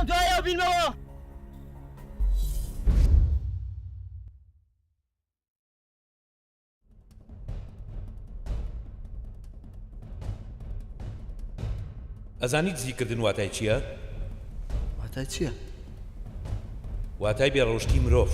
دوایە بینەوە. ئەزانیت زیکردن واتای چییە؟ واتای چییە؟ واتای بێڕەوشتی مرۆڤ.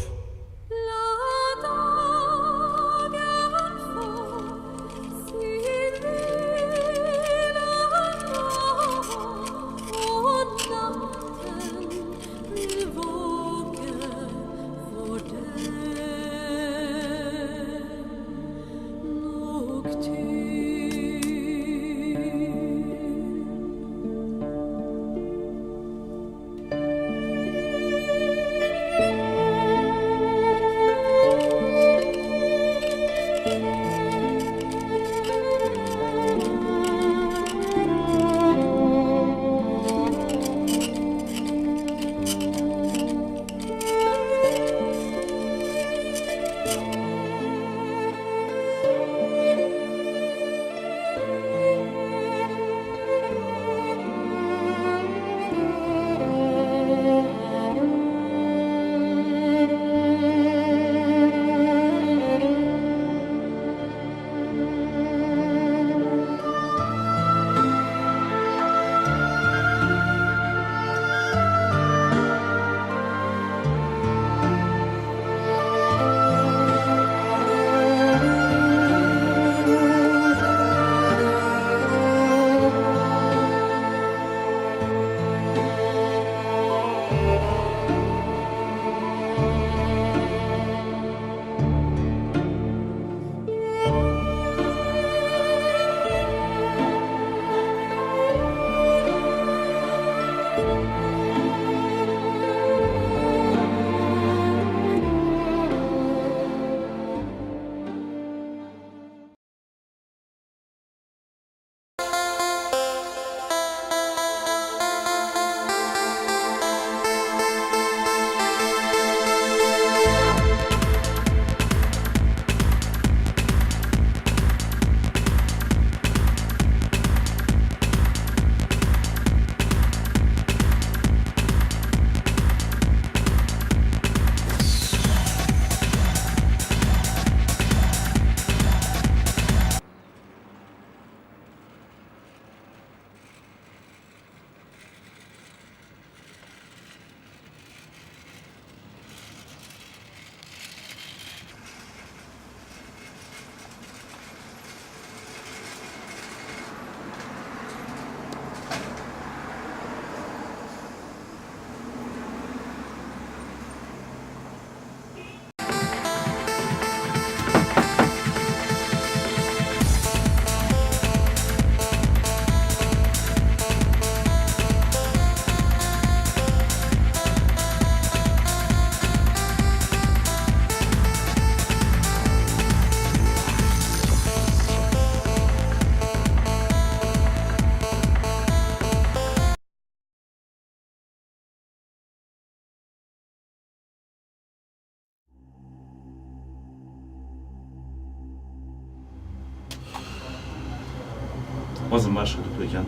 وەزم باشە دکتۆرجان؟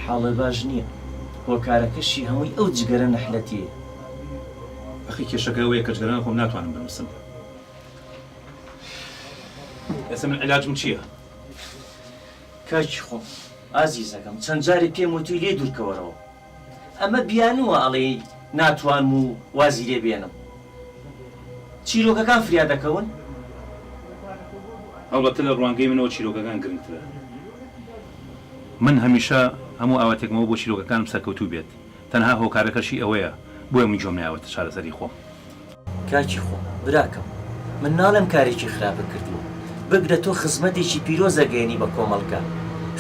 حاڵە باش نییە. هۆکارەکەشی هەمووی ئەو جگەرە نەحلەتیە. ئەخی کێشەکە ئەوەیە کە جگەران خۆم ناتوانم بنووسم. ئێستا من عیلاجم چییە؟ کاکی خۆم ئازیزەکەم چەند جارێک پێم وتوی لێ دوورکەوەرەوە. ئەمە بیانووە ئەڵێ ناتوانم و وازی لێ بێنم. چیرۆکەکان فریا دەکەون؟ هەوڵەتە لە ڕوانگەی منەوە چیرۆکەکان گرنگترە. من هەمیشە هەموو ئاواتێکمەوە بۆ چیرۆکەکانم سەرکەوتوو بێت. تەنها هۆکارەکەشی ئەوەیە بۆیە من جۆم نایەوەتە چارەسەری خۆم. کاکی خۆم براکەم من ناڵم کارێکی خراپە کردووە. بگرە تۆ خزمەتێکی پیرۆزە گەیەنی بە کۆمەڵگە.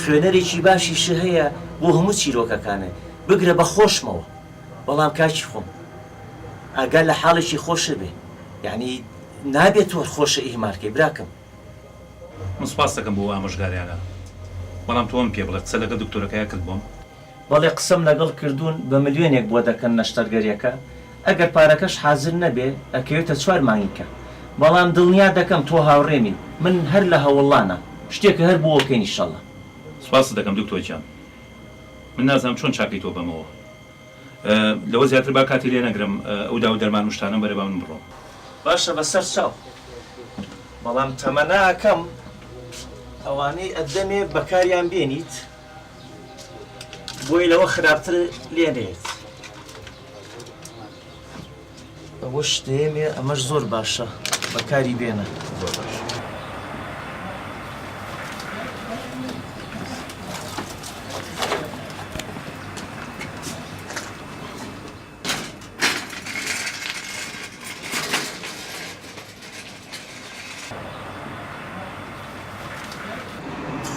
خوێنەرێکی باشیش هەیە بۆ هەموو چیرۆکەکانە. بگرە بە خۆشمەوە. بەڵام کاکی خۆم ئەگەر لە حاڵێکی خۆشە بێ یعنی نابێت تۆ خۆشە ئیهمارکەی براکەم. من سوپاس دەکەم بۆ ئامۆژگاریانە. بەڵام تۆم پێ بڵێت قسە لەگەڵ دکتۆرەکەیە کرد بۆم؟ بەڵێ قسەم لەگەڵ کردوون بە ملیۆنێک بۆ دەکەن نەشتەرگەریەکە. ئەگەر پارەکەش حازر نەبێ ئەکەوێتە 4 مانگیکە. بەڵام دڵنیا دەکەم تۆ هاوڕێمی من هەر لە هەوڵانە شتێکە هەر بۆکەین ئینشەڵڵا. سوپاس دەکەم دکتۆر جان. من نازانم چۆن چاکەی تۆ بەمەوە. لەوە زیاتر با کاتی لێ نەگرم ئەو دا و دەرمان شتانە بەرەبا من بڕۆم. باشە بەسەر چاو بەڵام تەمەناکەم ئەوانەی ئەدەمێ بەکاریان بێنیت بۆی لەوە خراپتر لێنێت ئەوە شتێمێ ئەمەش زۆر باشە بەکاری بێنە. زۆر باش.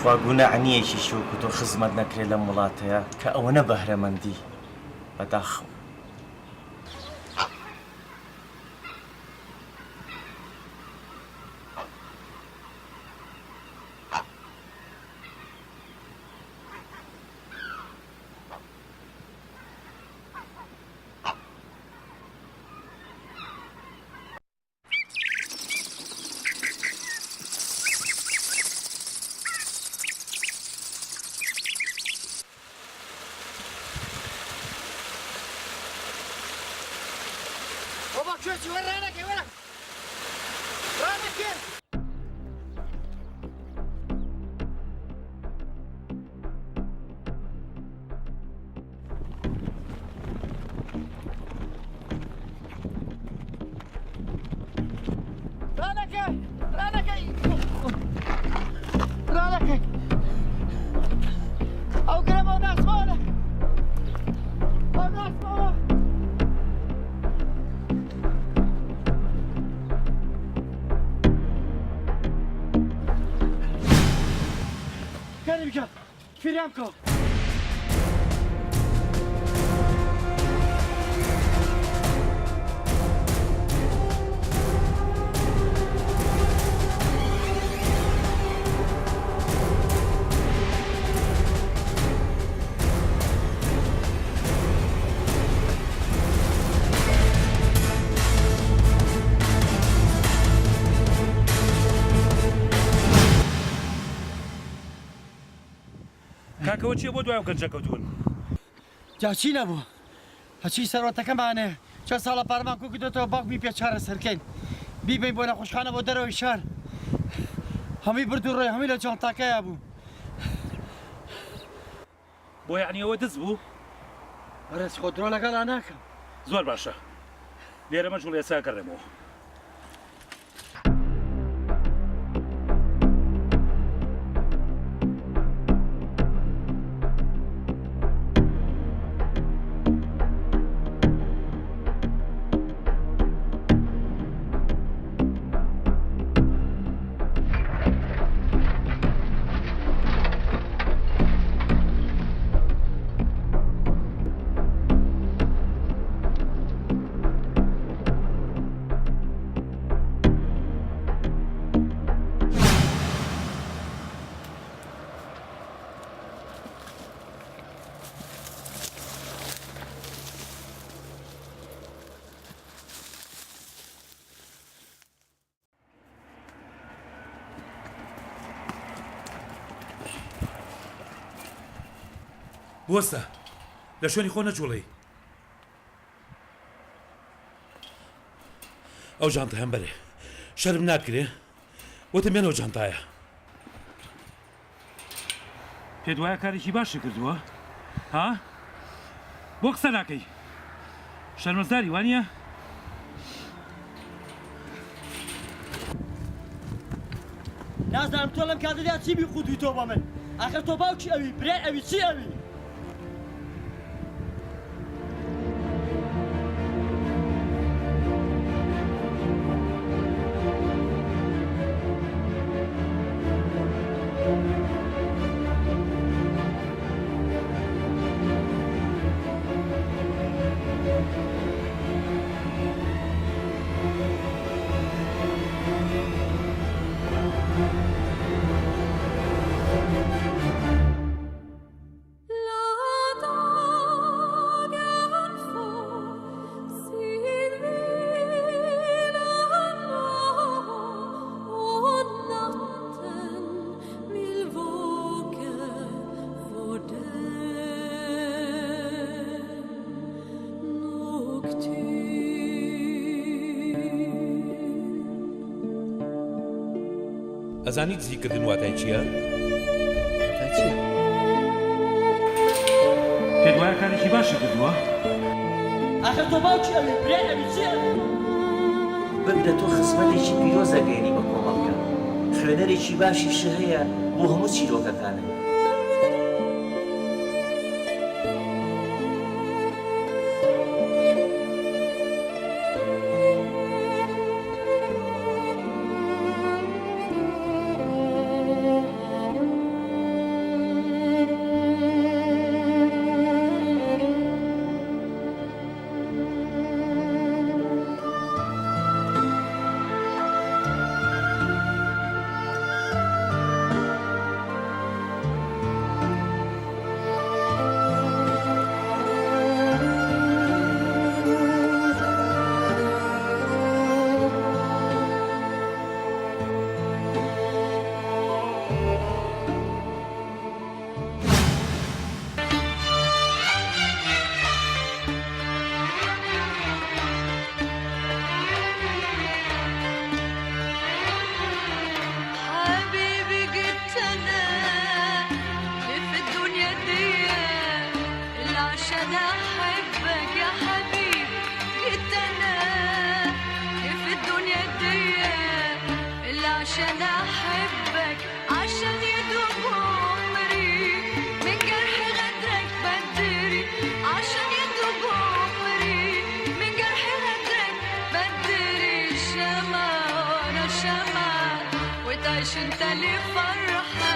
خوا گوناحنیەکی شوکو تۆ خزمەت نەکرێت لەم وڵاتەیە کە ئەوەنە بەهرەمەندی بەداخەوە. شوشي ورانا كي ورا رانا كي رانا كي رانا كي رانا كي او قرب او ناس فولا او ناس فولا Karibika, Firiamko. کاکەوە چیە بۆ دوای ئەو گەنجە کەوتون؟ جاچی نەبوو هەچی سەرۆتەکەمانێ چەند ساڵە پارەمان کوکردێتەوە باوکمی پێ چارە سەرکەین بیبین بۆ نەخۆشخانە بۆ دەرەوەی شار هەمی برد و ڕێ هەمی لە جانتاکەیە بوو. بۆ یعنی ئەوە دز بوو؟ بەڕێز خۆدرۆ لەگەڵا ناکەم. زۆر باشە لێرە مەجوڵ ێسا کەڕێمەوە. بوەستە لە شوێنی خۆ نەجوڵی ئەو جانتە هەم بەرێ شەرم ناکرێ وەتە مێنەوە جانتایە. پێت وایە کارێکی باشی کردووە؟ ها؟ بۆ قسە ناکەی شەرمەزاری وانییە؟ نازانم تۆ لەم کاتەدا چی بیخودوی تۆ بە من ئاخر تۆ باوکی ئەوی برای ئەوی چی ئەوی؟ لا ئەزانی دزیکردن واتای چییە؟ واتای چییە؟ پێت وایە کارێکی باشی کردووە؟ ئاخر تۆ باوکی ئەوێ برێ ئەوی چییە؟ بگرە تۆ خزمەتێکی پیرۆز ئەگەێنی بە کۆمەڵگە خوێنەرێکی باشیش هەیە بۆ هەموو چیرۆکەکانە. حبيبي جيت انا في الدنيا دي اللي عشان احبك يا حبيبي جيت انا في الدنيا دي اللي عشان احبك عشان يدوب عمري من جرح غدرك بدري عشان يدوب عمري من جرح غدرك بدري شمع ورا شمع وتعيش انت لفرحة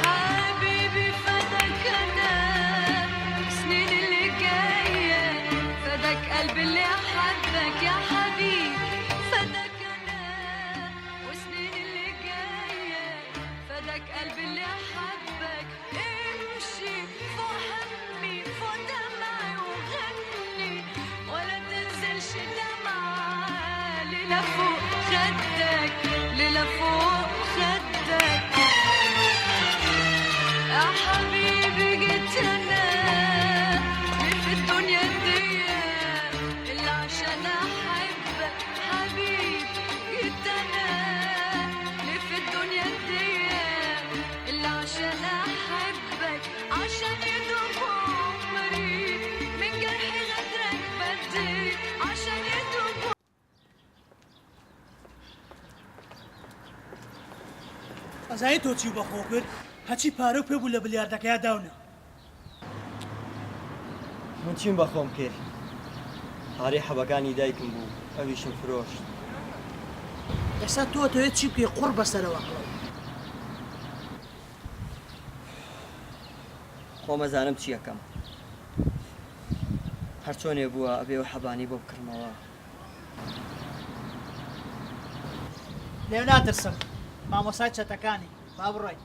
حبيبي فداك انا سنين اللي جاية فداك قلبي اللي حبك يا حبيبي فداك انا وسنين اللي جاية فداك قلبي اللي حبك امشي فوق همي فوق دمعي وغني ولا تنزلش دمعة ليلة فوق خدك ليلة فوق خدك يا حبيبي جيت انا في الدنيا دي اللي عشان احبك حبيبي جيت انا في الدنيا دي اللي عشان احبك عشان يدوب عمري من جرح غدرك بدري عشان يدوب ئەزای تۆ چی بەخۆ کرد هەچی پارە و پێبوو لە بلیاردەکەیا داونە من چیم بەخۆم کرد هاری حەبەکانی دایکم بوو ئەویشم فرۆشت ئێستا تۆ دەوێت چی بکەی قوڕ بەسەرەوە خۆم ئەزانم چی یەکەم هەر چۆنێ بووە ئەبێ و حەبانی بۆ بکڕمەوە لێو ناترسم مامۆسای چەتەکانی با بڕۆین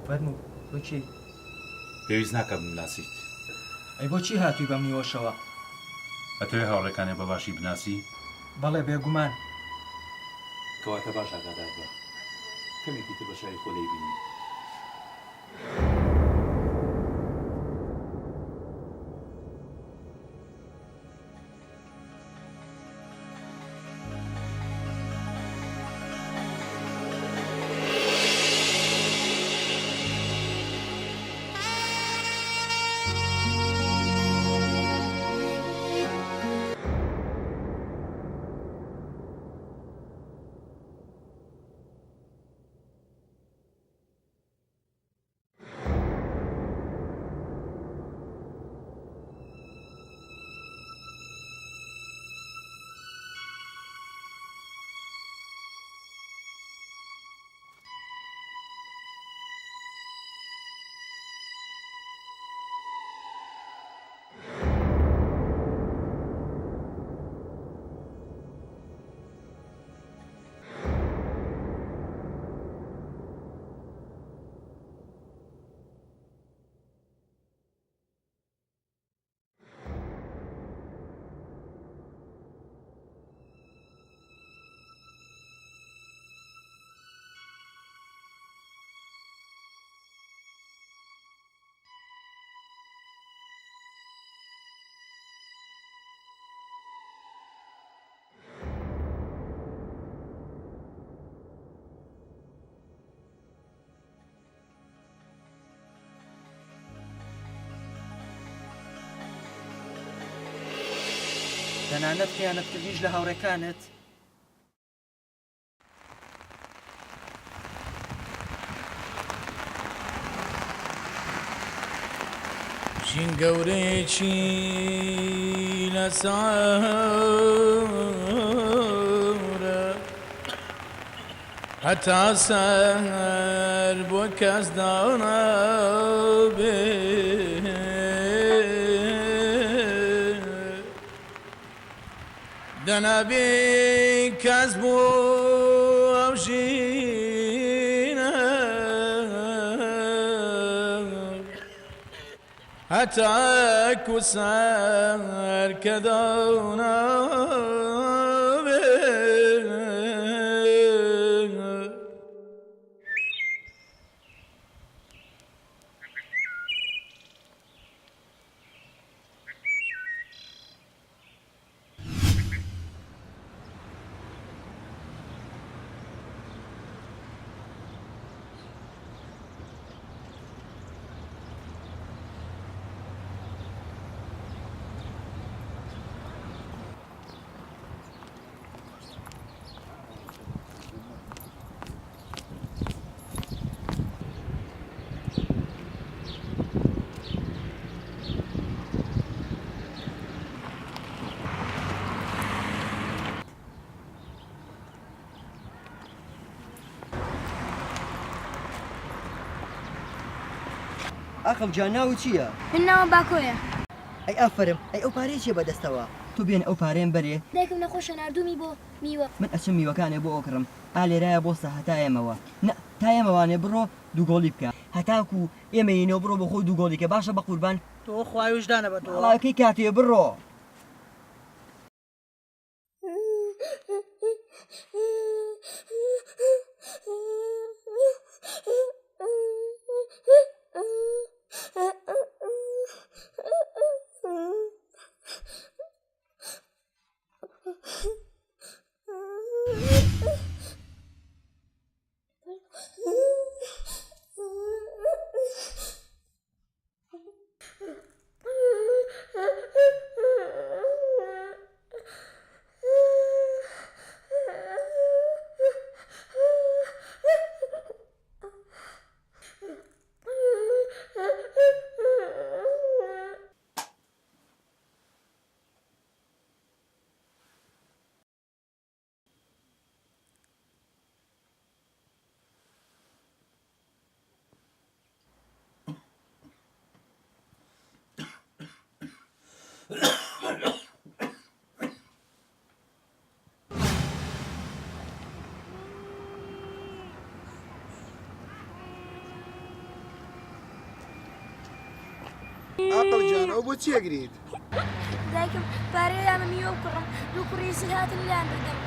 فەرموو بۆچی پێویست ناکەم بناسیت ئەی بۆچی هاتووی بەم نیوەشەوە ئەتەوێ هاوڕێکانێ بە باشی بناسی بەڵێ بێگومان کەواتە باش ئاگادار بە کەمێکی تر بە شای خۆ دەیبینی تەنانەت خیانەتکردنیش لە هاوڕێکانت ژین گەورەیەکی لە ساورە هەتا سەر بۆ کەس دانەبێ دەنەبێ کەس بۆ ئەو ژینە هەتا کوسەر کە دانەبێ ئاخەم جان ناوی چییە؟ من ناوە باکۆیە ئەی ئافرم ئەی ئەو پارەی چیە بەدەستەوە تو بێن ئەو پارەیەم بەرێ دایکم نەخۆشە نردومی بۆ میوە من ئەچم میوەکانێ بۆ ئۆکڕم ئالێرایە بۆ سەهتایەمەوە تا ئێمەوانێ بڕۆ دووگۆڵی بکە هەتاکو ئێمە ینەوە بڕۆ بە خۆی دووگۆڵیکە باشە بە قوربان تۆ خوای وجدانە بە تۆ وڵاکەی کاتێ بڕۆ ئەو بۆ چیەگریت؟ دایکم پارەی ئەمە میوە بکڕم دوو کوڕی سل هاتن لام بدەم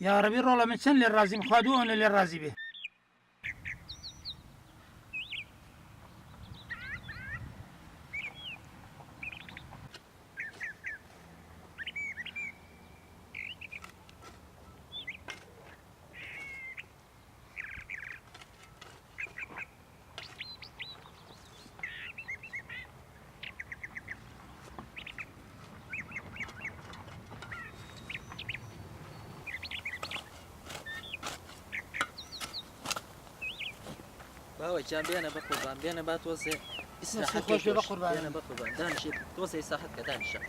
یا ڕەبی ڕۆڵە من چەند لێ ڕازیم خوا لێ ڕازی بێ باوەیان بێنە بە قوربان بێنە با تۆزێ خۆش بێ بە قوربان. بێنە بە قوربان دانیشێت تۆزێ ساحەت کە دانیشە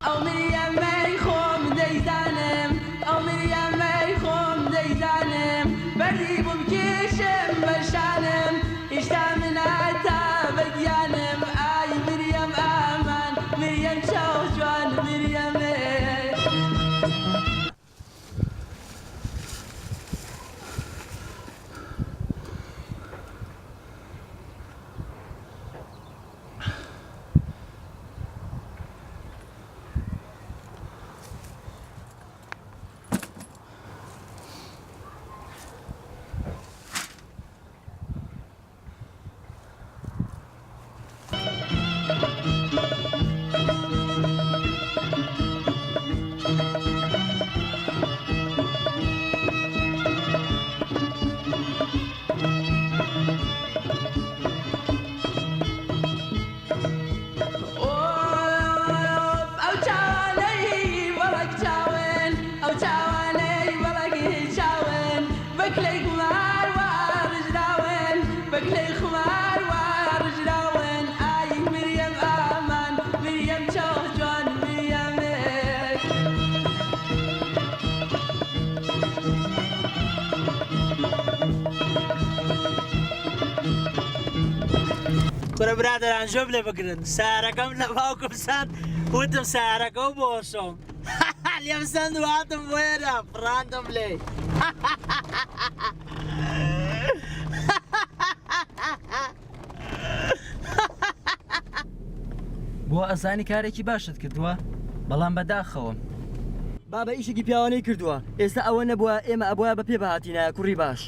ئەو مریەمەی خۆم دەیزانم ئەو مریەمەی خۆم دەیزانم بەری بووم کێشم بەشانم هێشتا مناتە بەگیانم ئای مریەم ئامان مریەم چاو جوان مریەمێ کورە برادران ژۆ لێ بگرن سارەکەم لە باوکم ساند وتم سارەکە و بۆشم لێم سند واتم وێرە پڕاندم لێ بۆ ئەزانی کارێکی باشت کردووە بەڵام بەداخەوەم بابە ئیشێکی پیاوانەی کردووە ئێستا ئەوە نەبووە ئێمە ئەبووە بە پێ بەهاتینە کوڕی باش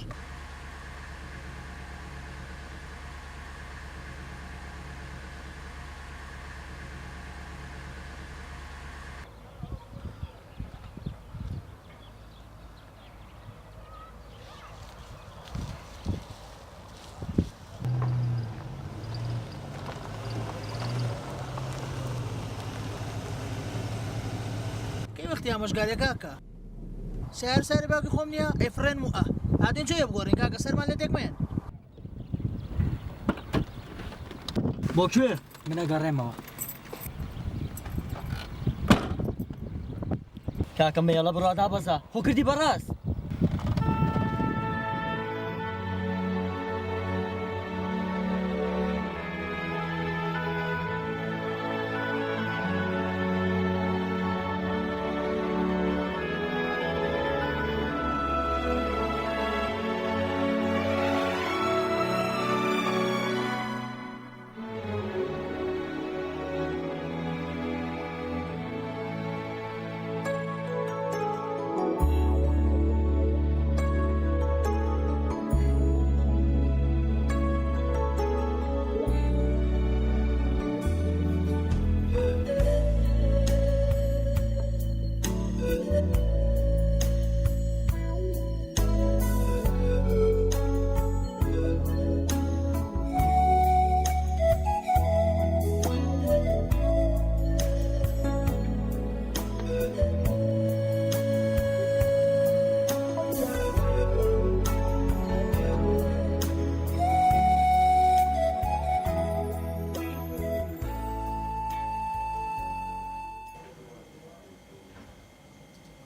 کەی وەختی ئامۆژگاریە کاکە سیار ساری باوکی خۆم نییە ئەیفرێن و هاتین جێ بگۆڕین کاکە سەرمان لێ تێکمێن بۆ کوێ من ئەگەڕێمەوە کاکەم بەیەڵە بڕادا بەزا خۆ کردی بەڕاست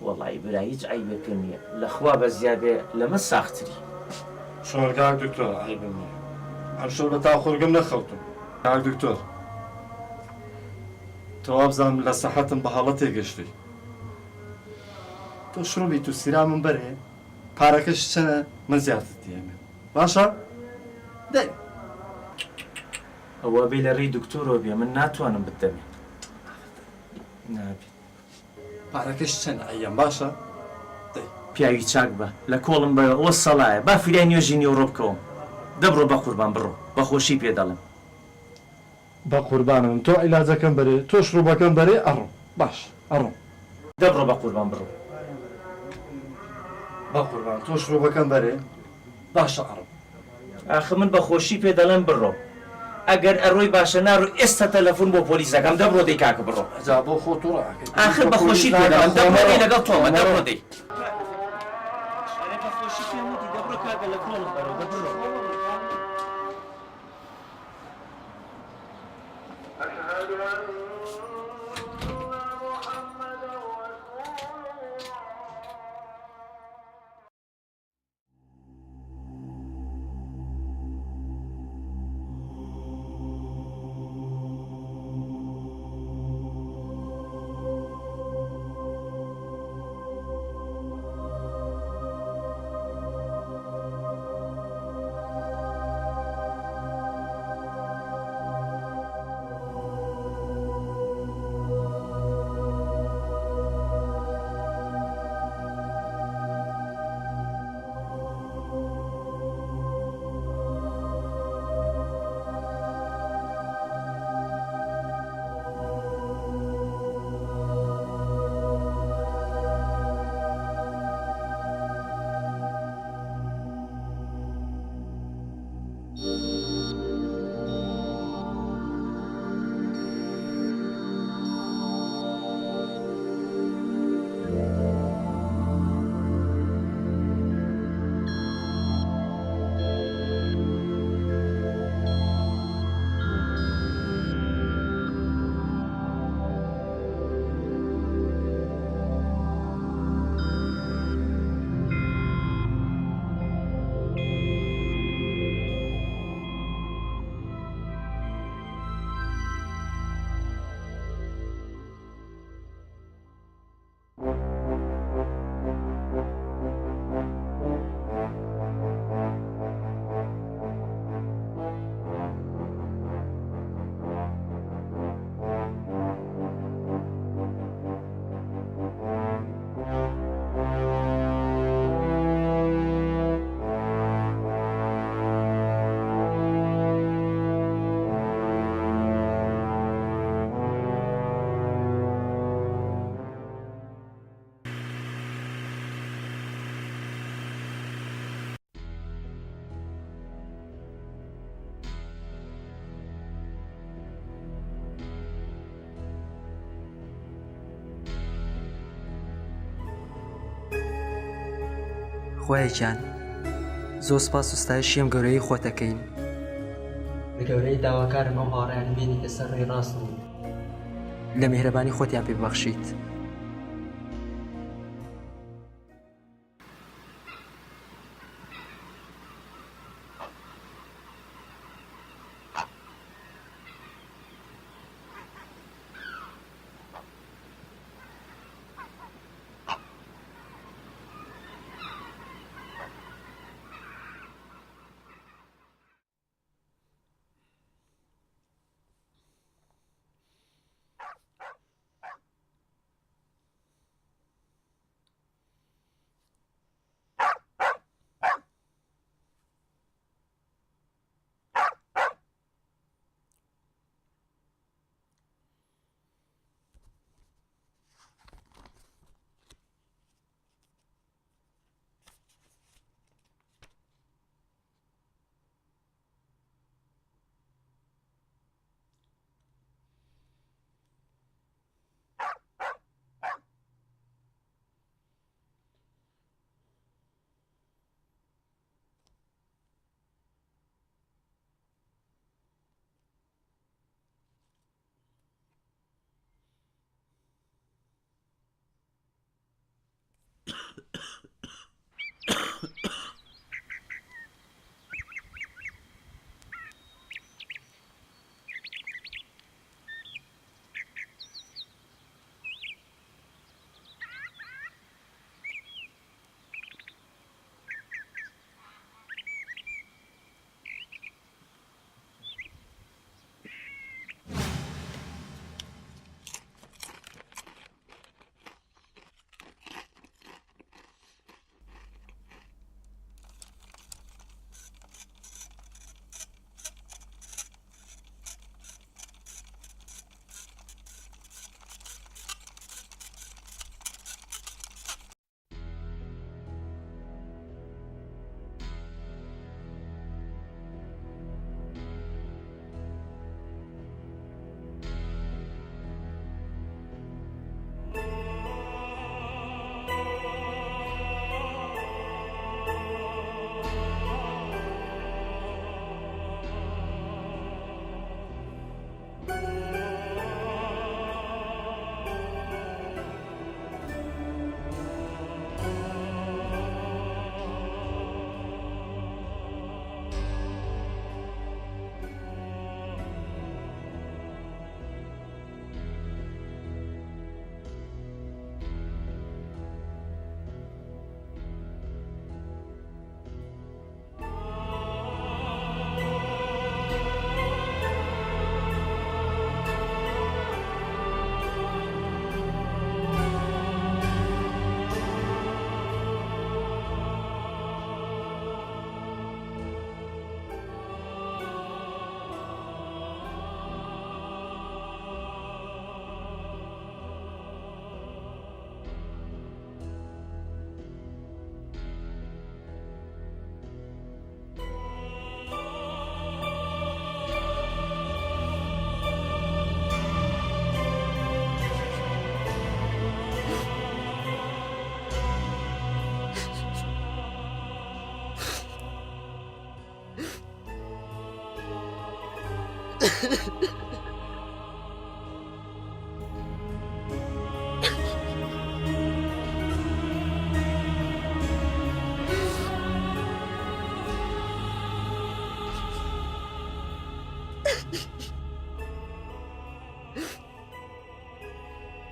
وەڵی برا هیچ عیبێکە نییە لەخوا بە زیادێ لەمە ساختری شۆرگاک دکتۆر عیبم نییە ئەم شەو لە تاخۆرگەم نەخەوتم کاک دکتۆر تەوا بزانم لە سەحەتم بە هەڵە تێگەشتی تۆ شڕۆبی تو سیرامم بەرێ پارەکەش چەنە من زیاتر دیێمێ باشە؟ دەی ئەوە بێ لە ڕێی دکتۆرەوە بێ من ناتوانم بدەمێ نابێت پارەکەش چەند ئەیەم باشە؟ پیاوی چاک بە لە کۆڵم بە ئەوە سەڵایە با فیلای نوێژی نیۆڕۆ بکەوم دەبڕۆ بە قوربان بڕۆ بەخۆشی پێدەڵم بە قوربانم تۆ عیلاجەکەم بەرێ تۆ شڕوبەکەم بەرێ ئەڕۆ باش ئەڕۆ دەبڕۆ بە قوربان بڕۆ بە قوربان تۆ شڕوبەکەم بەرێ باشە ئەڕۆ ئاخ من بەخۆشی پێدەڵم بڕۆ ئەگەر ئەڕۆی باشە ناڕۆ ئێستا تەلەفۆن بۆ پۆلیسەکەم دەبڕۆ دەی کاکە بڕۆ جا بۆ خۆ تۆ ئاخر بەخۆشی پێدەڵم دەبڕۆ دەی لەگەڵ تۆمە دەبڕۆ دەی بەخۆشی پێم وتی دەبڕۆ کاکە لە کۆڵم بەرەوە دەبڕۆ خۆیەکیان زۆر سپاس و ستایشیم گەورەی خۆتەکەین بە گەورەی داواکارم ئەو هاڕیان بینی کە سەر ڕێی ڕاست بوو لە میهرەبانی خۆتیان پێ ببەخشیت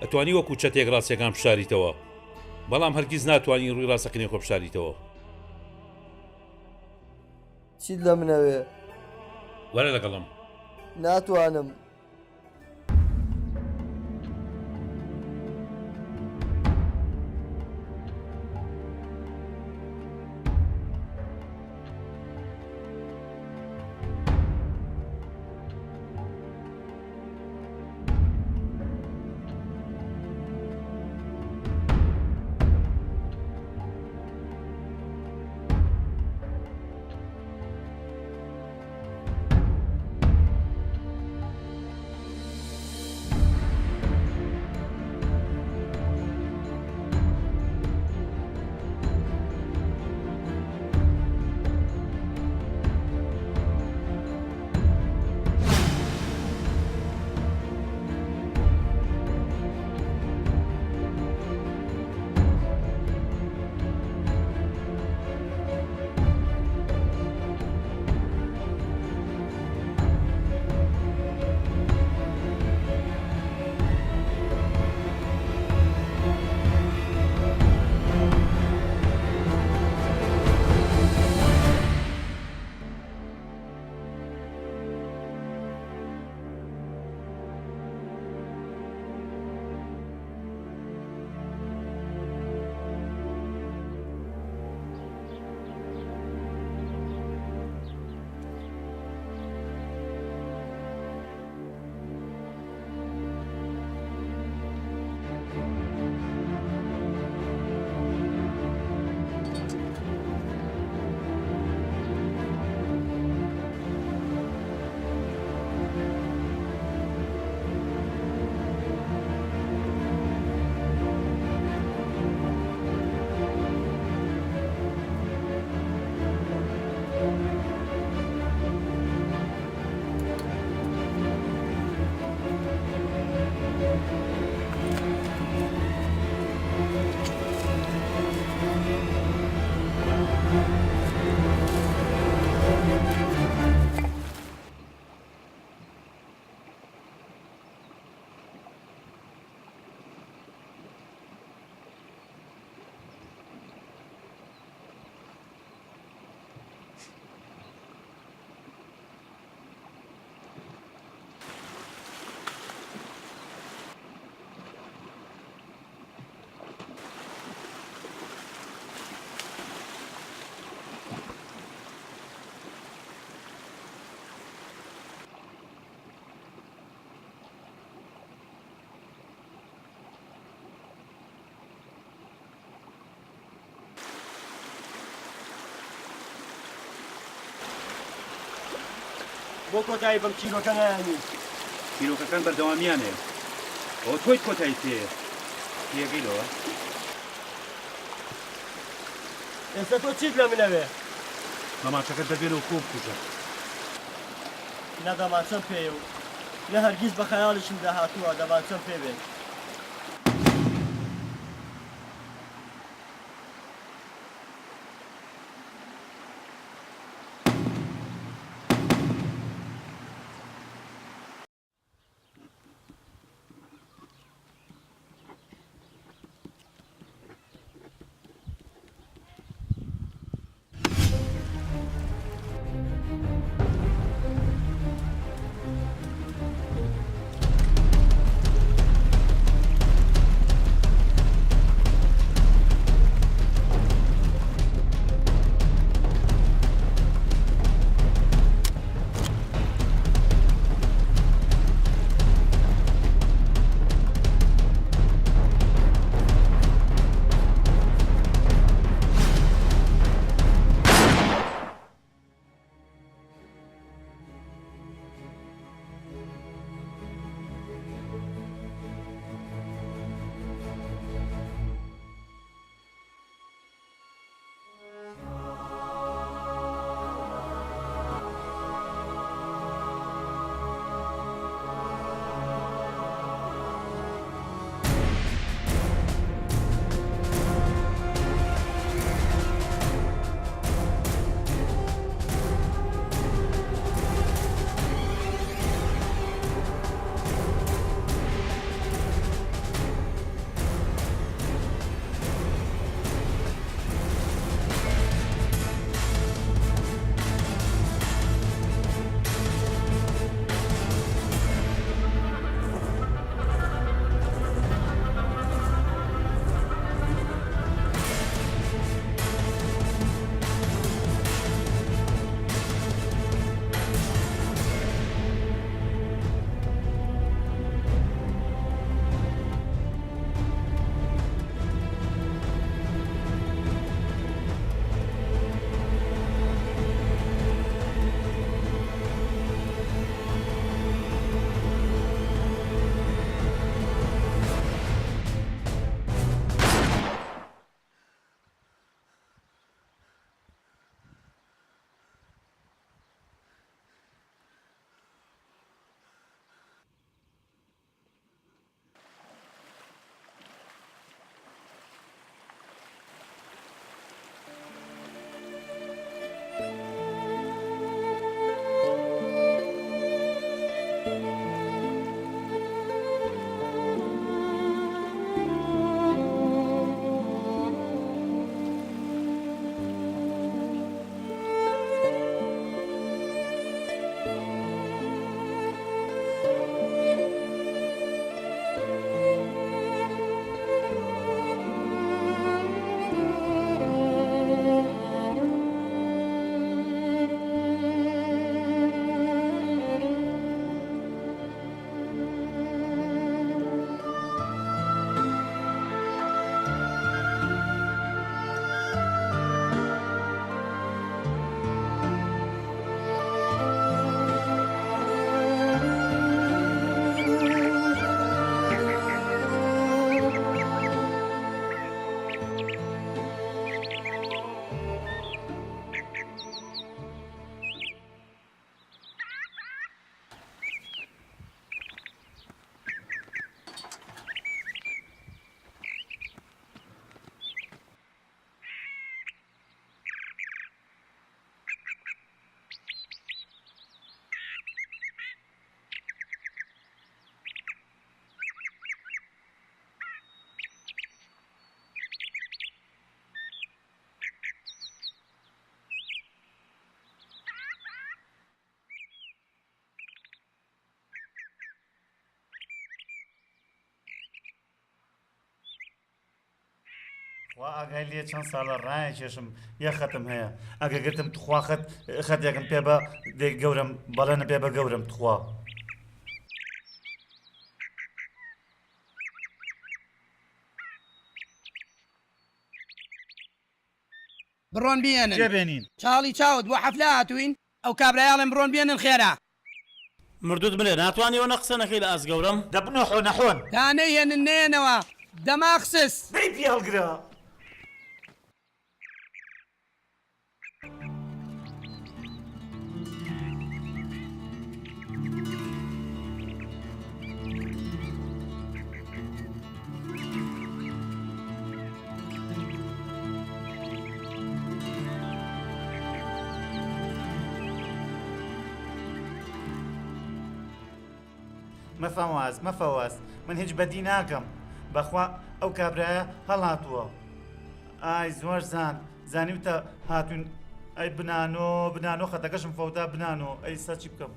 ئەتوانی وەکو چەتێک ڕاستیەکان بشاریتەوە بەڵام هەرگیز ناتوانانی ڕووی ڕاستەکەنی خۆ بشاریتەوە چیت لە منەوێ وەرە لەگەڵم ناتوانم بۆ کۆتایی بەم چیرۆکە نایانی چیرۆکەکان بەردەوامیانێ ئەوە تۆی کۆتایی تێ پێگەیلەوە ئێستا تۆ چیت لە منەوێ ماماچەکەت دەبێت و کۆ بکوژە نەدەماچەم پێیە و نە هەرگیز بە خەیاڵیشم داهاتووە دەماچەم پێ بێت وا ئاگای لێ چەند ساڵە ڕایە کێشم یەخەتم هەیە ئەگە گرتم توخوا خەتێکم پێ بە گەورم بەڵێنە پێ بە گەورم توخوا بڕۆن بێنن جێبێنین چاڵی چاوت بۆ حەفلە هاتوین ئەو کابرایاڵم بڕۆن بێنن خێرا مردوت بڵێ ناتوانیەوە نە قسە نەکەی لە ئازگەورم دەبنۆ خۆ نەخۆن دانەیەنن نێنەوە دەماخسس بەی پیاڵگرا مەفەواز من هیچ بەدی ناکەم بەخوا ئەو کابرایە هەڵاتووە ئای زۆر زانیوتە هاتوون ئەی بنانۆ خەتەکەشم فەوتا بنانۆ ئەی سەرچی بکەم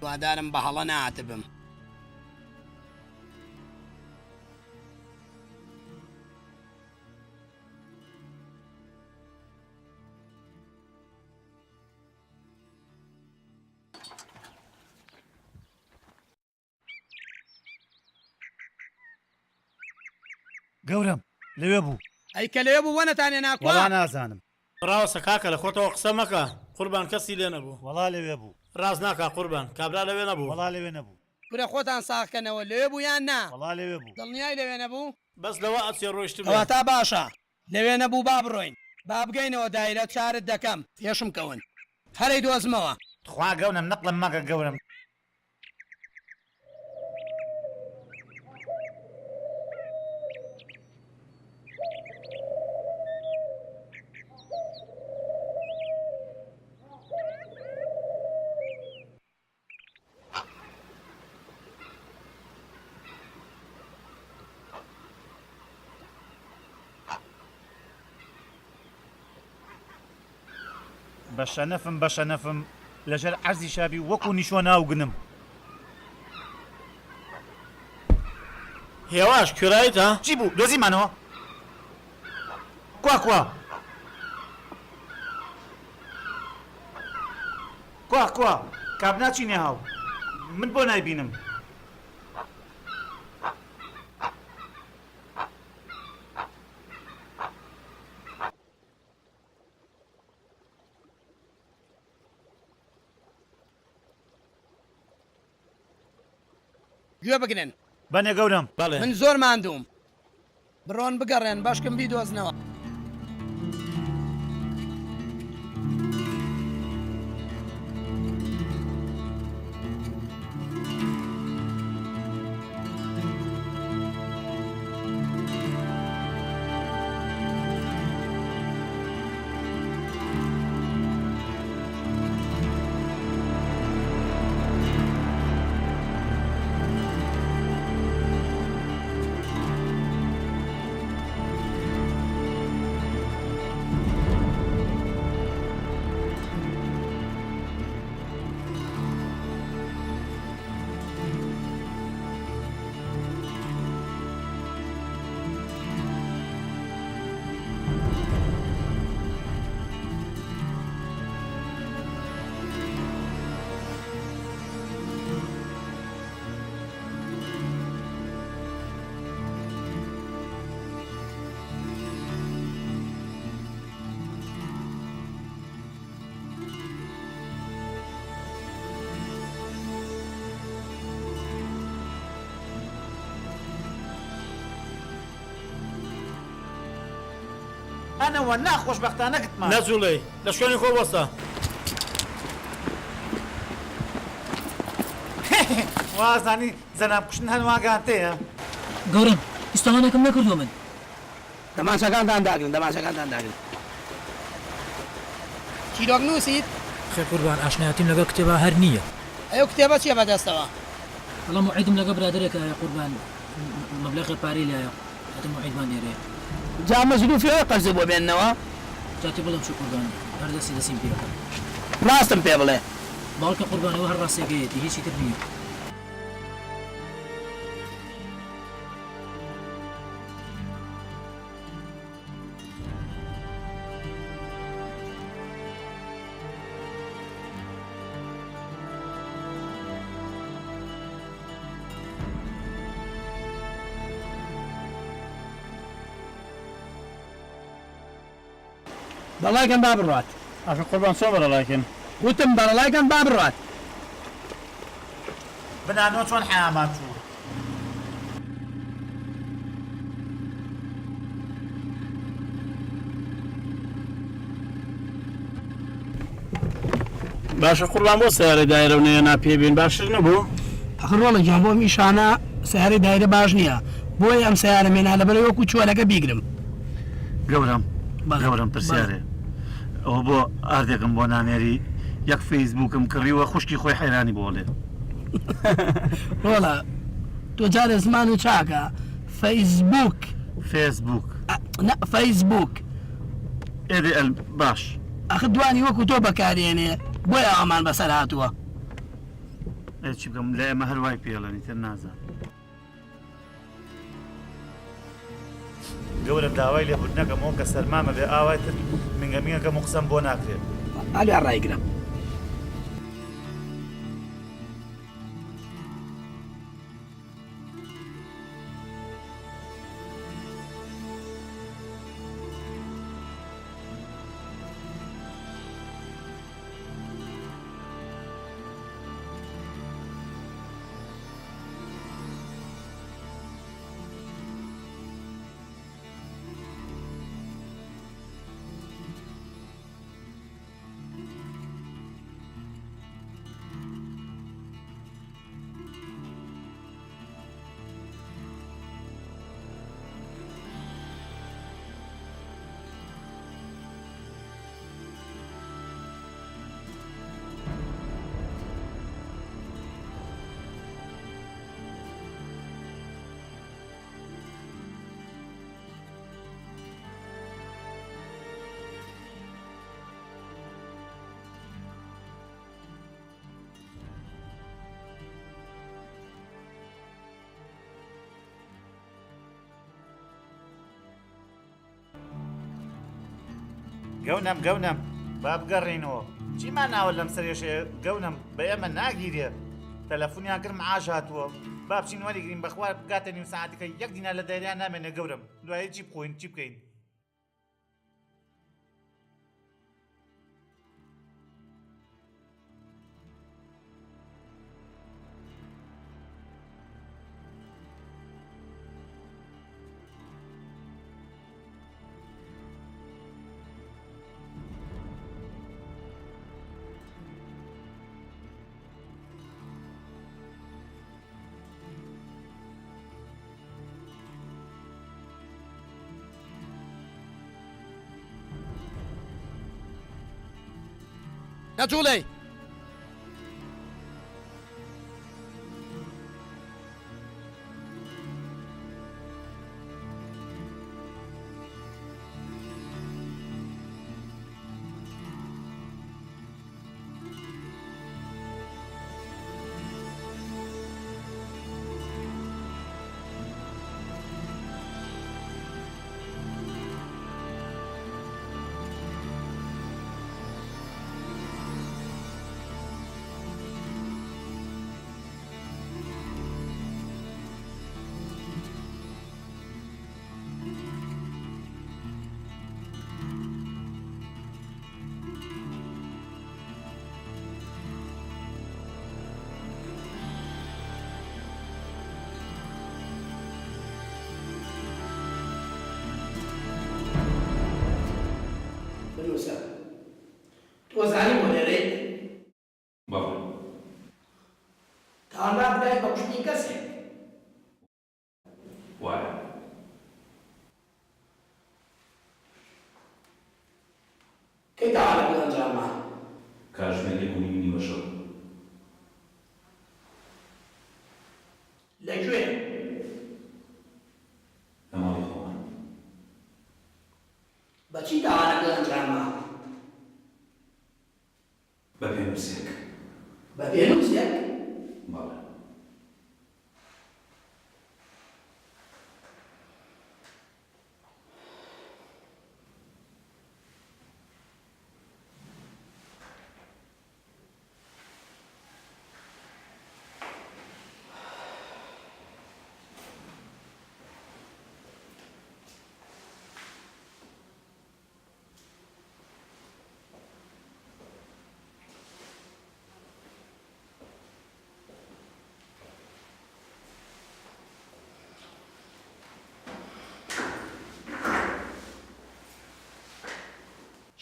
دوادارم بە هەڵە ناتبم گەورم لەوێ بوو ئەیکە لێ بوو وەنەتانێ ناکوە وەڵا نازانم ڕاوەسە کاکە لە خۆتەوە قسە مەکە قوربان کەسی لێ نەبوو وەڵا لەوێ بوو ڕاز ناکە قوربان کابرا لەوێ نەبوو وەڵا لەوێ نەبوو کورە خۆتان ساغکەنەوە لێ بوو یان نا وەڵا لەوێ بوو دڵنیای لەوێ نەبوو بەس لەوە ئەچێ ڕۆیشتم ئەوە تا باشە لەوێ نەبوو با بڕۆین با بگەینەوە دایرە چارت دەکەم پێشم کەون هەرەی دۆزمەوە خوا گەونم نەقلم مەگە گەورم بەشە نەفم لەژەر عەرزی شابی وەکو نیشۆ ناوگنم هێواش کوێرایتە چی بوو دۆزیمانەوە کوا کابناچی نێهاو من بۆ نایبینم گوێ بگرن بەنێ گەورم من زۆر ماندوم بڕۆن بگەڕێن باشکم بیدۆزنەوە ئەنەوە ناخۆشبەختانە گتمان نەجوڵێ لە شوێنی خۆ وەسە وازانی زەناب کوشتن هەنواگان تەیە گەورم ئیسپانەکەم نەکردووە من دەماشەکانتان داگرن چیرۆک نووسیت خێر قوربان ئاشنایەتیم لەگەڵ کتێبە هەر نییە ئەو کتێبە چیە بەدەستەوە بەڵام موعیدم لەگە برادەرێکە قوربان مەبلەغی پارەی لایە هەتم موعیدمان لێرەیە جا مەزلوفیەوە قەرزە بۆ بێننەوە جاتی بڵم چ قوربان هەردەستی دەسیم پێەکە ڕاستم پێ بڵێ باڵکە قوربانەوە هەر ڕاستێکەیەتی هیچی تر نییە بەڵایکەم با بڕات ئاشە قوربان چۆن بەڵایکن وتم بەڵایکەم با بڕات بنانۆ چۆن حیامان چوو باشە قوربان بۆ سیارە دایرە و نێنا پێبین باشتر نەبوو ئەخڕۆڵە گیان بۆ میشانە سیارەی دایرە باش نییە بۆی ئەم سیارە مێنا لەبەر وەکو چوارەکە بیگرم گەورم پرسیارێ ئەوە بۆ ئاردێکم بۆ نامێری یەک فەیسبووکم کڕیوە خوشکی خۆی حەیرانی بۆڵێ ڕۆڵە تۆ جارە زمان و چاکە فەیسبوک فەیسبوک ئێدل باش ئەخ دوانی وەکو تۆ بەکارێنێ بۆی ئەومان بەسەر هاتووە چی بکەم لە ئێمە هەروای پێڵێنی تر نازان گەورم داوای لێبوردنەکەمەوە کە سەرمامە بێ ئاوای تر منگەمیەکەم و قسەم بۆ ناکرێت ئالیا ڕایگرم گەونم با بگەڕێنەوە چیمان ناوە لەم سەرێشەیە گەونم بە ئێمە ناگیرێ تەلەفۆنیان کرد معاش هاتووە با بچین وەریگرین بەخوا بگاتە نیم ساعتەکە یەک دینا لە دەریان نامێنێ گەورم دوایە چی بخۆین چی بکەین نەچوڵێ تۆزانی بۆ لێرەی تاوانبار بدای بە کوشتنی کەسێک وایە کەی تاوانەکەت ئەنجامە کاتژمێر 1:30 شەو لەکوێ لە ماڵی خۆمان بەچی تاوانەکەت ئەنجامە بە پێنووسێک بە پێنووسێک بەڵێ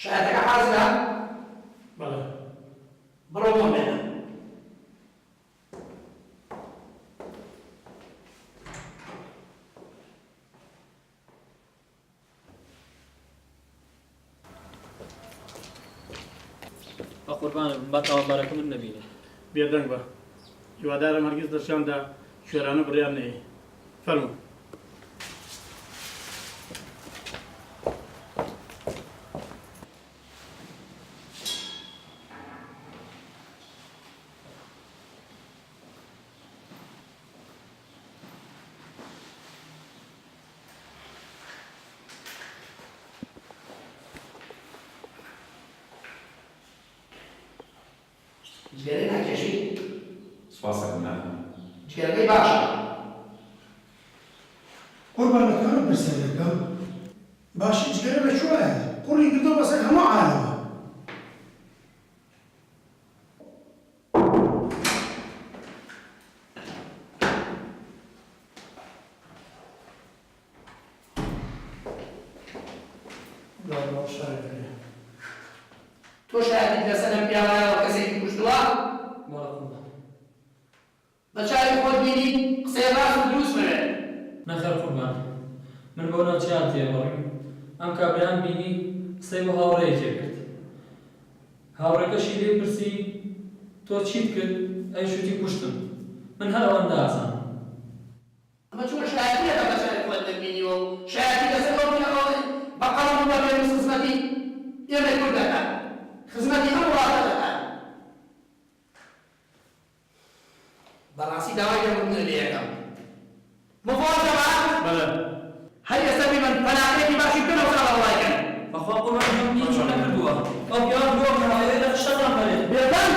شایەتەکە حازرە؟ بەڵێ بڕۆ بۆ بێنە. بە قوربانم با تاوانبارەکە من نەبینێ. بێدەنگ بە هیوادارم هەرگیز دەرشاندا شوێرانە بڕیان نەیە. فەرموو. جگەرەی ناکێشی؟ سوپاسەکەم ناکەم. جگەرەکەی باشە. قوربانەکانم پرسیارەکە باشی جگەرە لەکوێیە؟ قوڕی کردۆ بەسەر هەموو عالەمە. تۆ شایەتیت لەسەر ئەم پیاوایەوە کەسێکی کوشتووە؟ بە چاوی خۆت بینی قسەی ڕاست و دروست بوێت. نەخێر قوربان من بۆ ناوچیان تێبڕیم ئەم کابرایان بینی قسەی بۆ هاوڕێیەکێ کرد. هاوڕێکەشی لێ پرسی تۆ چیت کرد؟ ئەی شوتی کوشتم. من هەر ئەوەندە ئازانم. ئەمە چۆن شایەتیەکە بە چاوی خۆت دەبینیوە و شایەتی لەسەر ئەو پیاوەوە بە قەڵەم و بە پێنووس خزمەتی ئێمە کوردەکان خزمەتی هەم وڵاتە دەکات. بەڕاستی داوای لێبوردنە لێ یەکەم. مفۆزەمە؟ بەڵێ. هەر ئێستا بیمەن پەناهەیەکی باشی بکەن و خەڵە وڵایکەن. بەخوا قوربان من هیچ نەکردووە. ئەو پیاوە بۆ کەماوەیە لە شەڕان بەرێت. بێدەنگ!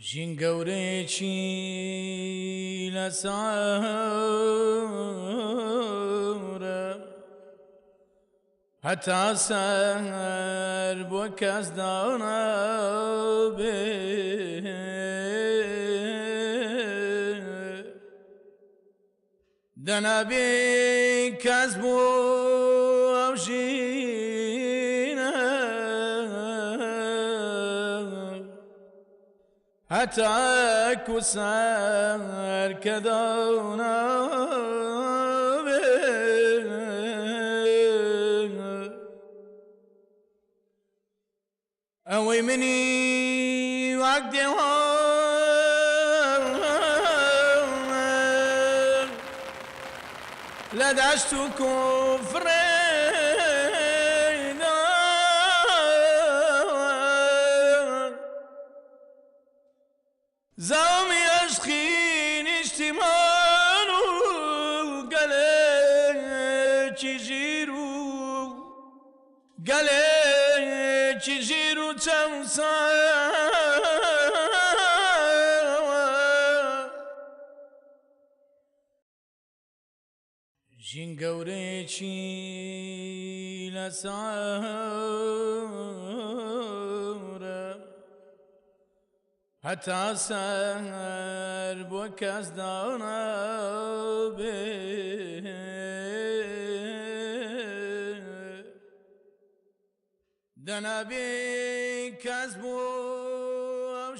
ژین گەورەیەکی لە ساورە هەتا سەر بۆ کەس دانەبێ دەنابێ کەس بۆ ئەو ژینە هەتاکو سەر کە دانەبێ ئەوەی منی وەک دێوان لە دەشت و کوفرێدا زامی عشقی نیشتیمان و گەلێکی ژیر و گەلێکی ژیر و چەمساوە ژین گەورەیەکی لە ساورە هەتا سەر بۆ کەس دانەبێ دەنابێ کەس بۆ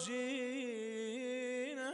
ژینە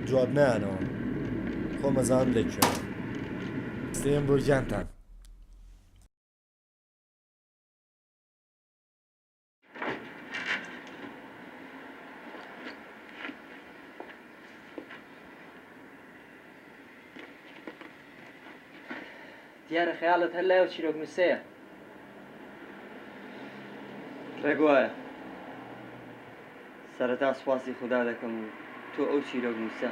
جواب نایانەوە خۆمەزانم لەکوێ سلێم بۆ گیانتان دیارە خەیاڵت هەر لایەوە چیرۆک نووسەیە ڕێگوایە سەرەتا سوپاسی خوددا دەکەم و تۆ ئەو چیرۆک نووسە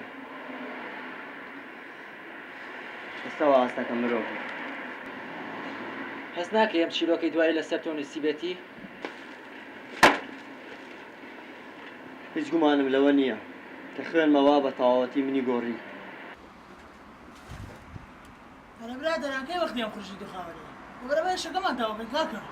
ئێستاوە ئاستەکەم مرۆڤ هەست ناکە ئەم چیرۆکەی دوایی لەسەر تۆ نووسی بێتی هیچ گومانم لەوە نییە کە خوێنمەوە بە تەواوەتی منی گۆڕی أنا برادر أنا كيف أخدي أم خرجي دخاني وبرا بيش كمان توا بنتذكر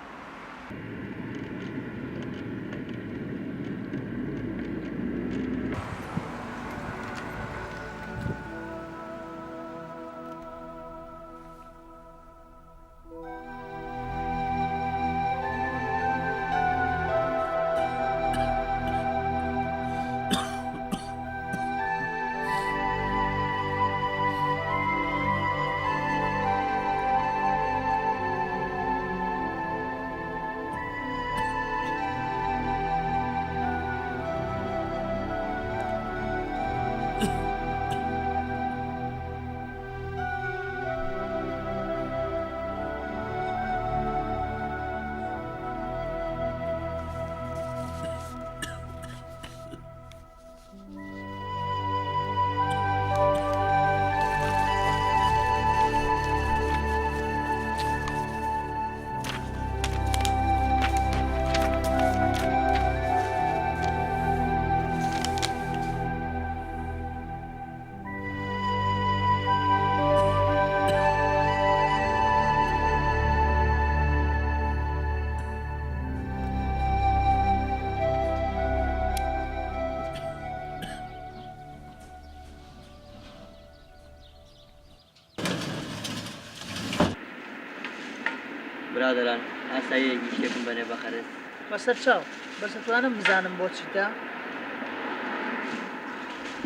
برادران ئاساییەکی شتێکم بەنێ بەخەرێت بەسەر چاو بەس دەتوانم بزانم بۆ چیتە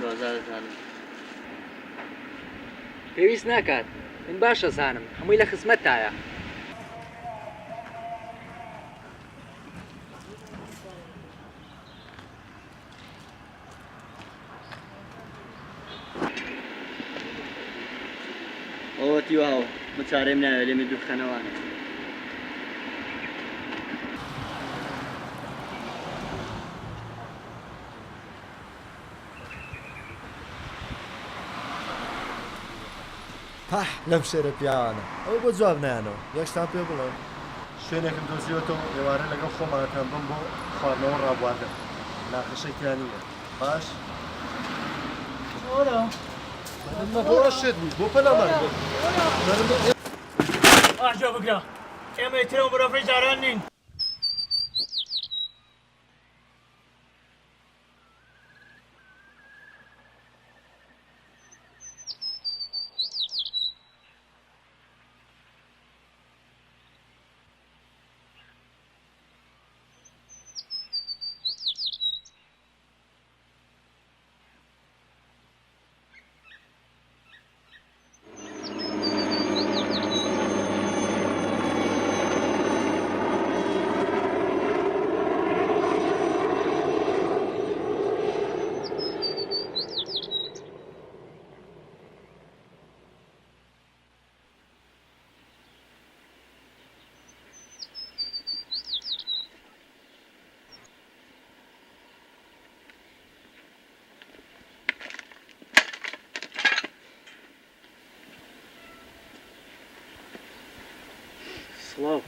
دۆزارزانم پێویست ناکات من باشە زانم هەمووی لە خزمەتتایە ئەوەتی واوە بچارەم ناوێت لێمە دوورخەنەوانە پاح لەم شێرە پیاوانە ئەو بۆ جواب نیانەوە یەکشتان پێ بڵێ شوێنێکم دۆزیوەتەوە ئێوارە لەگەڵ خۆمانەکان بم بۆ خواردنەوە ڕابواردن ناخەشێکیان نییە باش بۆشت بوو بۆ پەلەمان ئاجۆ بگرە ئێمە ترەوە بەرەفرەی جاران نین سڵاو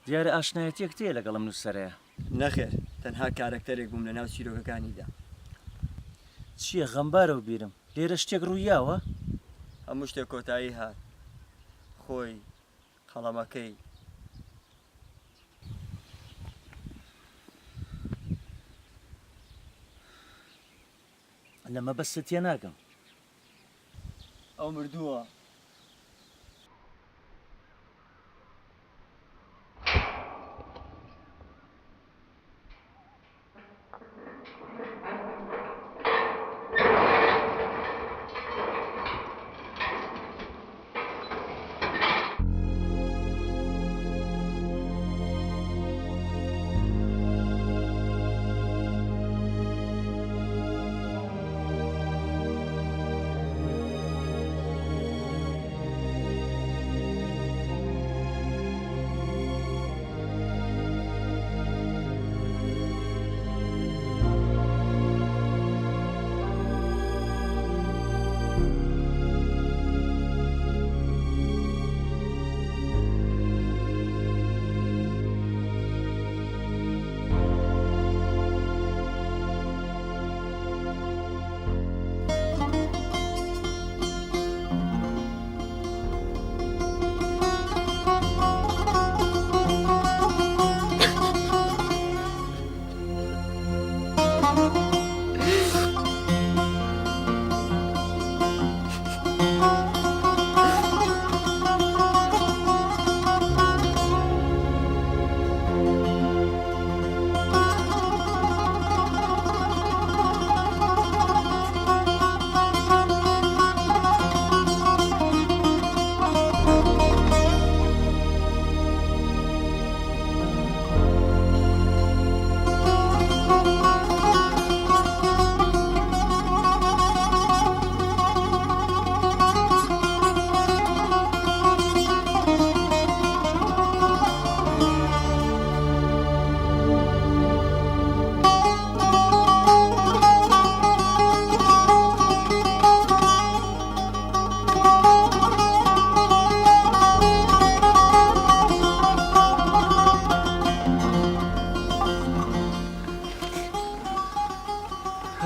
دیارە ئاشنایەتێک تێ لەگەڵم نووسەرەیە نەخێر تەنها کارکتەرێک بووم لە ناو چیرۆکەکانیدا چییە غەمبارە و بیرم لێرە شتێک ڕوویاوە هەموو شتێک کۆتایی هات خۆی قەڵەمەکەی لەمە بەستە تێ ناگەم ئەو مردووە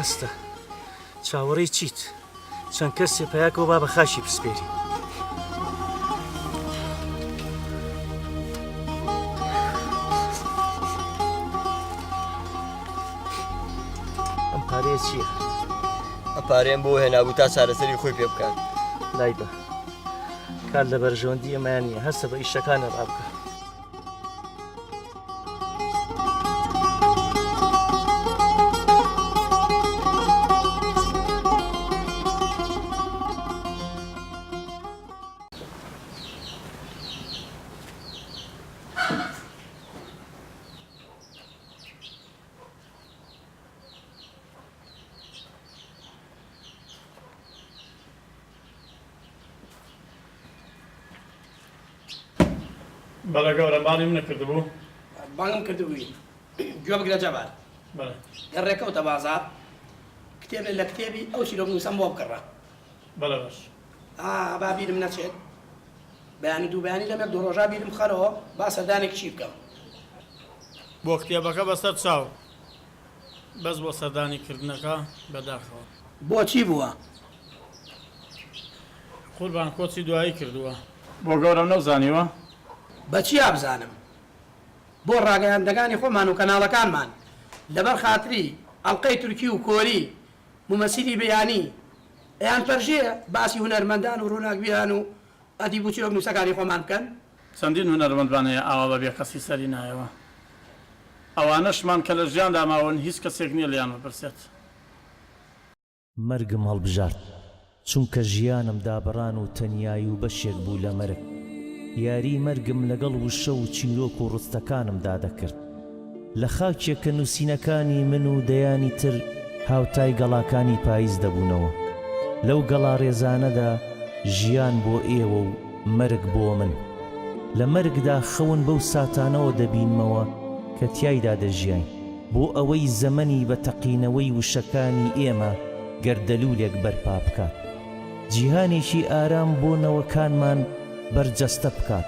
هەستە چاوەڕێی چیت چەند کەسێ پەیاکەوە با بە خاشی پسپێری ئەم پارەیە چییە؟ ئەپارێن بۆ هێنابوو تا چارەسەری خۆی پێ بکات لای بە کار لە بەرژەوەندی ئەمایان نییە هەستە بە ئیشەکانە ڕابکە. بەڵێ گەورە باڵی من نەکردبوو بانگم کردبووی گوێ بگرە جەبار گەڕێکەوتە بازار کتێب لە کتێبی ئەو چیرۆک نووسم بۆ بکڕە بەڵێ باش با بیرم نەچێت بەیانی دوو بەیانی لەمێک دوو ڕۆژا بیرم خەرەوە با سەردانێک چی بکەم بۆ کتێبەکە بەسەر چاو بەس بۆ سەردانی کردنەکە بەداخەوە بۆچی بووە قوربان کۆچی دوایی کردووە بۆ گەورەم نەوزانیوە بەچی ئابزانم بۆ ڕاگەیاندەکانی خۆمان و کەناڵەکانمان لەبەر خاتری ئەڵقەی تورکی و کۆری مومەسیلی بەیانی ئەیان فەرژێ باسی هونەرمەندان و ڕووناکبیان و ئەدیب و چیرۆک نووسەکانی خۆمان بکەن چەندین هونەرمەندبانەیە ئاوا بەبێ کەسی سەری نایەوە ئەوانەشمان کە لە ژیاندا ماون هیچ کەسێک نییە لیان بپرسێت مەرگم هەڵبژارد چونکە ژیانم دابڕان و تەنیایی و بەشێک بوو لە مەرگ یاری مەرگم لەگەڵ وشە و چیرۆک و ڕستەکانمدا دەکرد لە خاکێکە نووسینەکانی من و دەیانی تر هاوتای گەڵاکانی پاییز دەبوونەوە لەو گەڵا ڕێزانەدا ژیان بۆ ئێوە و مەرگ بۆ من لە مەرگدا خەون بەو ساتانەوە دەبینمەوە کە تیایدا دەژیاین بۆ ئەوەی زەمەنی بە تەقینەوەی وشەکانی ئێمە گەردەلوولێک بەرپا بکات جیهانێکی ئارام بۆ نەوەکانمان بەرجەستە بکات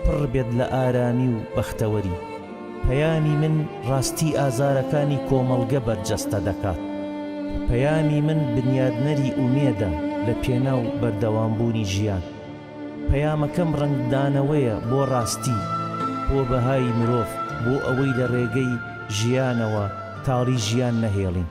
پڕ بێت لە ئارامی و بەختەوەری پەیامی من ڕاستی ئازارەکانی کۆمەڵگە بەرجەستە دەکات پەیامی من بنیادنەری ئومێدە لە پێناو بەردەوامبوونی ژیان پەیامەکەم ڕەنگدانەوەیە بۆ ڕاستی بۆ بەهای مرۆڤ بۆ ئەوەی لە ڕێگەی ژیانەوە تاڵی ژیان نەهێڵین